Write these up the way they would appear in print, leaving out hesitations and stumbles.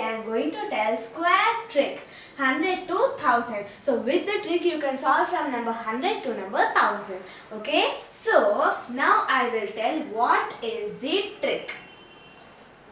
I am going to tell square trick 100 to 1000. So with the trick you can solve from number 100 to number 1000. Okay. So now I will tell what is the trick.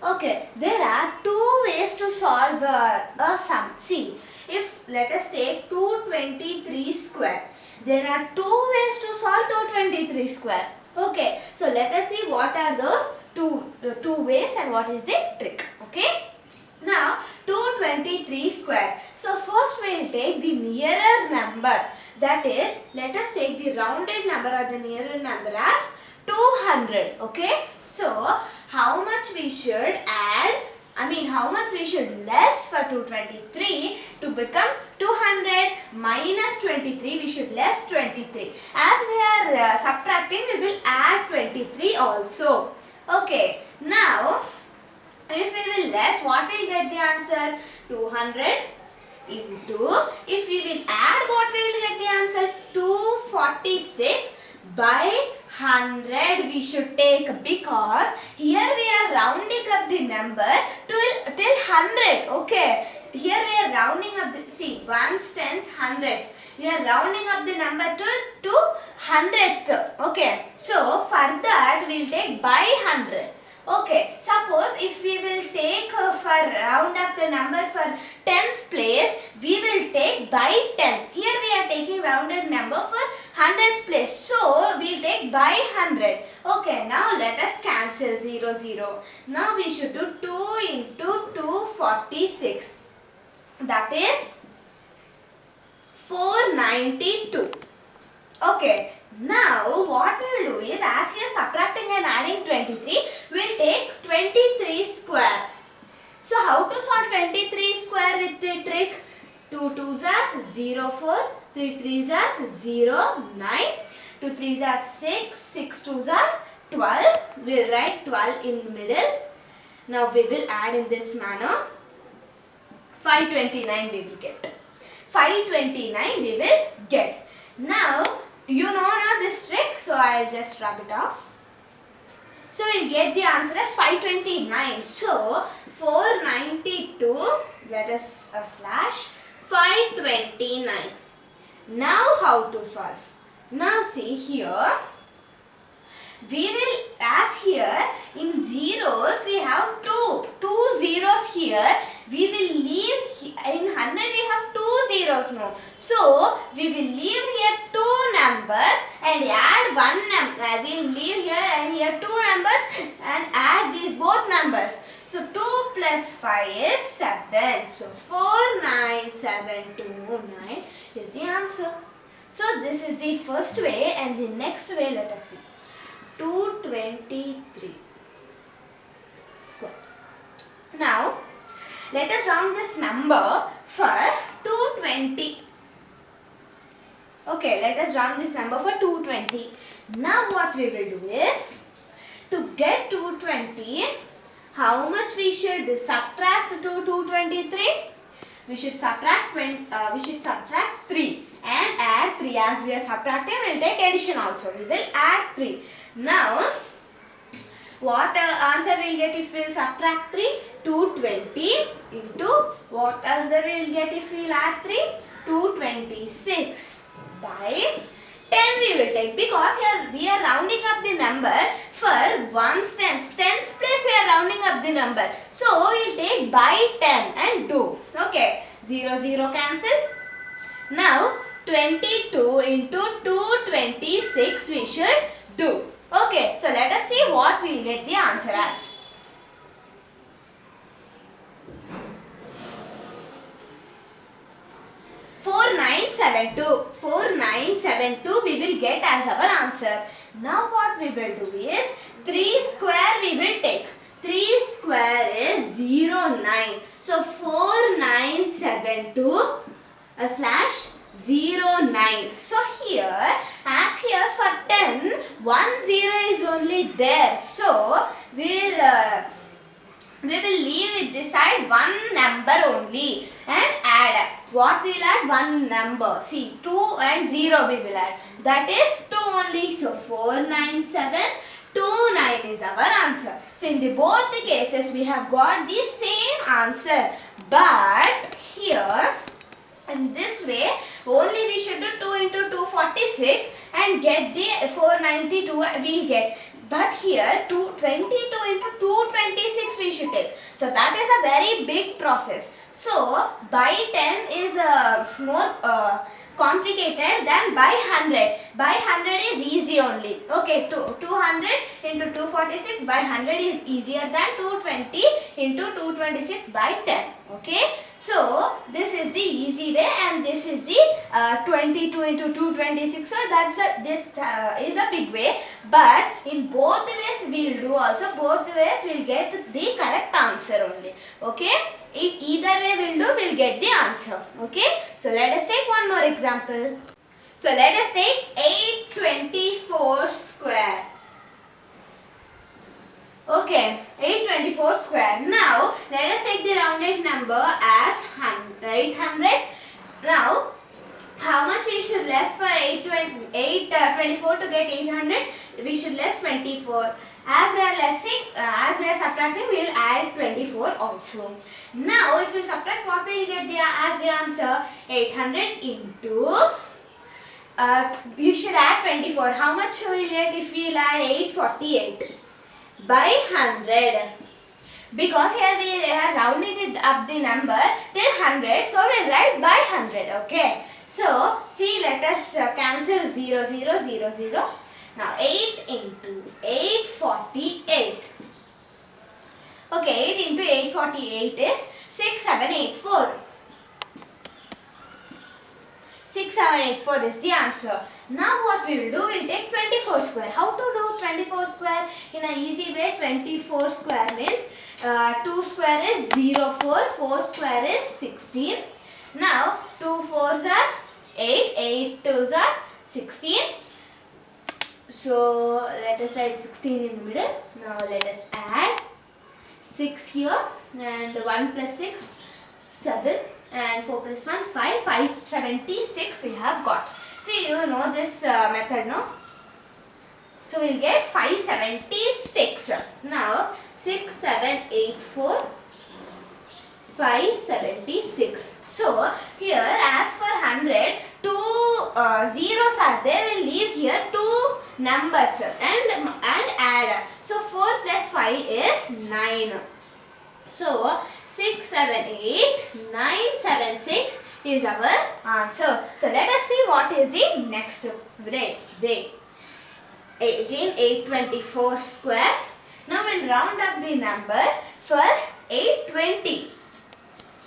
Okay, there are two ways to solve a sum. See, if let us take 223 square. There are two ways to solve 223 square. Okay, so let us see what are those two ways and what is the trick. Okay. Now 223 square. So first we will take the nearer number. That is, let us take the rounded number or the nearer number as 200. Okay. So how much we should add? How much we should less for 223 to become 200 minus 23, we should less 23. As we are subtracting, we will add 23 also. Okay. Now, if we will less, what will get the answer? 200 into, if we will add, what we will get the answer? 246 by 100 we should take, because here we are rounding up the number till 100. Okay, here we are rounding up the, see, ones, tens, hundreds, we are rounding up the number to 100th. Okay, so for that we will take by 100. Okay, suppose if we will take for round up the number for tens place, we will take by 10. Here we are taking rounded number for hundreds place, so we will take by 100. Okay, now let us cancel 0, 0. Now we should do 2 into 246. That is 492. Okay. Now what we will do is, as here subtracting and adding 23, we will take 23 square. So how to solve 23 square with the trick? 2 2s are 0 4, 3 3s are 0 9, 2 3s are 6, 6 2s are 12. We will write 12 in the middle. Now we will add in this manner. 529 we will get. 529 we will get. Now you know now this trick, so I will just rub it off. So we will get the answer as 529. So 492, let us slash 529. Now how to solve? Now see here, we will, as here in zeros we have two zeros here. We will leave, in 100 we have 2 zeros now. So we will leave here 2 numbers and add 1 number. We will leave here and here 2 numbers and add these both numbers. So 2 plus 5 is 7. So 49729 is the answer. So this is the first way, and the next way let us see. 223 square. Now let us round this number for 220. Okay, let us round this number for 220. Now what we will do is, to get 220, how much we should subtract to 223? We should subtract 3 and add 3. As we are subtracting, we will take addition also. We will add 3. Now, what answer we will get if we will subtract 3? 220 into what answer we will get if we will add 3? 226 by 10 we will take, because here we are rounding up the number for ones, tens. Tens place we are rounding up the number. So we will take by 10 and do. Okay, 0, 0 cancel. Now 22 into 226 we should do. Okay, so let us see what we will get the answer as. 4972 we will get as our answer. Now what we will do is, 3 square we will take. 3 square is 09. So 4972 slash 09. So here, as here for 10, 1 0 is only there. So we will leave it this side one number only and add. What we will add? One number. See, 2 and 0 we will add. That is 2 only. So 49729. 9 is our answer. So in the both the cases we have got the same answer, but here in this way only we should do 2 into 246 and get the 492 we'll get. But here 22 into 226 we should take. So that is a very big process. So by 10 is more complicated than by 100. By 100 is easy only. Okay, 200 into 246 by 100 is easier than 220 into 226 by 10. Okay, so this is the easy way and this is the 22 into 226. So this is a big way. But in both the ways we will do also. Both the ways we will get the correct answer only. Okay. Either way we'll get the answer. Okay. So let us take one more example. So let us take 824 square. Okay, 824 square. Now let us take the rounded number as 800. Now how much we should less for 824 to get 800? We should less 24. As we are subtracting, we will add 24 also. Now, if we subtract, what we will get as the answer? 800 into, you should add 24. How much we will get if we will add 848? By 100. Because here we are rounding up the number till 100. So, we will write by 100. Okay. So, see, let us cancel 0, 0, 0, 0. Now 8 into 848. Okay, 8 into 848 is 6784. 6784 is the answer. Now what we will do, we will take 24 square. How to do 24 square in an easy way? 24 square means 2 square is 0, 4, 4 square is 16. Now 2 4s are 8, 8 2s are 16. So let us write 16 in the middle. Now let us add 6 here and 1 plus 6, 7 and 4 plus 1, 5, 576 we have got. So you know this method, no? So we will get 576. Now 6, 7, 8, 4, 576. So here as for 100, 2 zeros are there. We will leave here 2 numbers and add. So 4 plus 5 is 9. So 6, 7, 8, 9, 7, 6 is our answer. So let us see what is the next way. Again 824 square. Now we will round up the number for 820.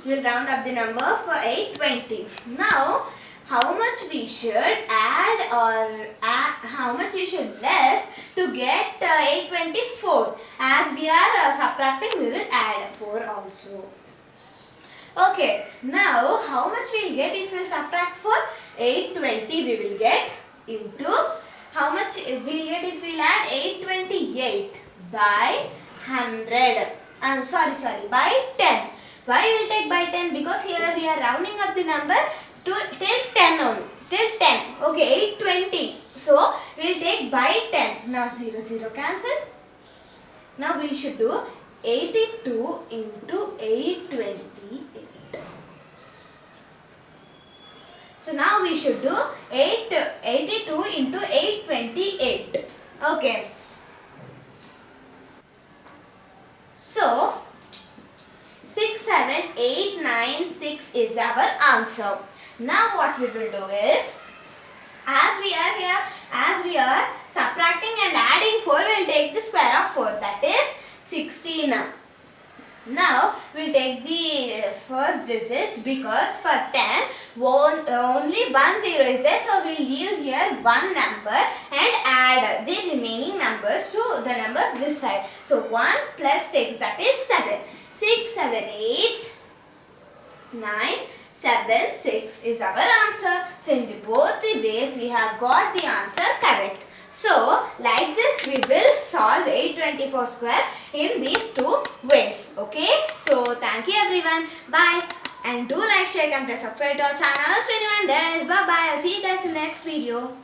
We will round up the number for 820. Now how much we should add or how much we should less to get 824? As we are subtracting, we will add 4 also. Okay, now how much we will get if we subtract 4? 820 we will get into, how much we will get if we will add 828 by 100. By 10. Why we will take by 10? Because here we are rounding up the number to till 10 only. Till 10. Okay, 820. So we will take by 10. Now 0, 0 cancel. Now we should do 82 into 828. So now we should do 82 into 828. Okay. So 6, 7, 8, 9, 6 is our answer. Now what we will do is, as we are subtracting and adding 4, we will take the square of 4, that is 16. Now we will take the first digits because for 10 only 1 0 is there, so we will leave here 1 number and add the remaining numbers to the numbers this side. So 1 plus 6, that is 7. 6, 7, 8, 9, 7, 6 is our answer. So in both the ways we have got the answer correct. So like this we will solve 824 square in these 2 ways. Okay. So thank you everyone. Bye. And do like, share, comment, subscribe to our channel. Bye bye. I'll see you guys in the next video.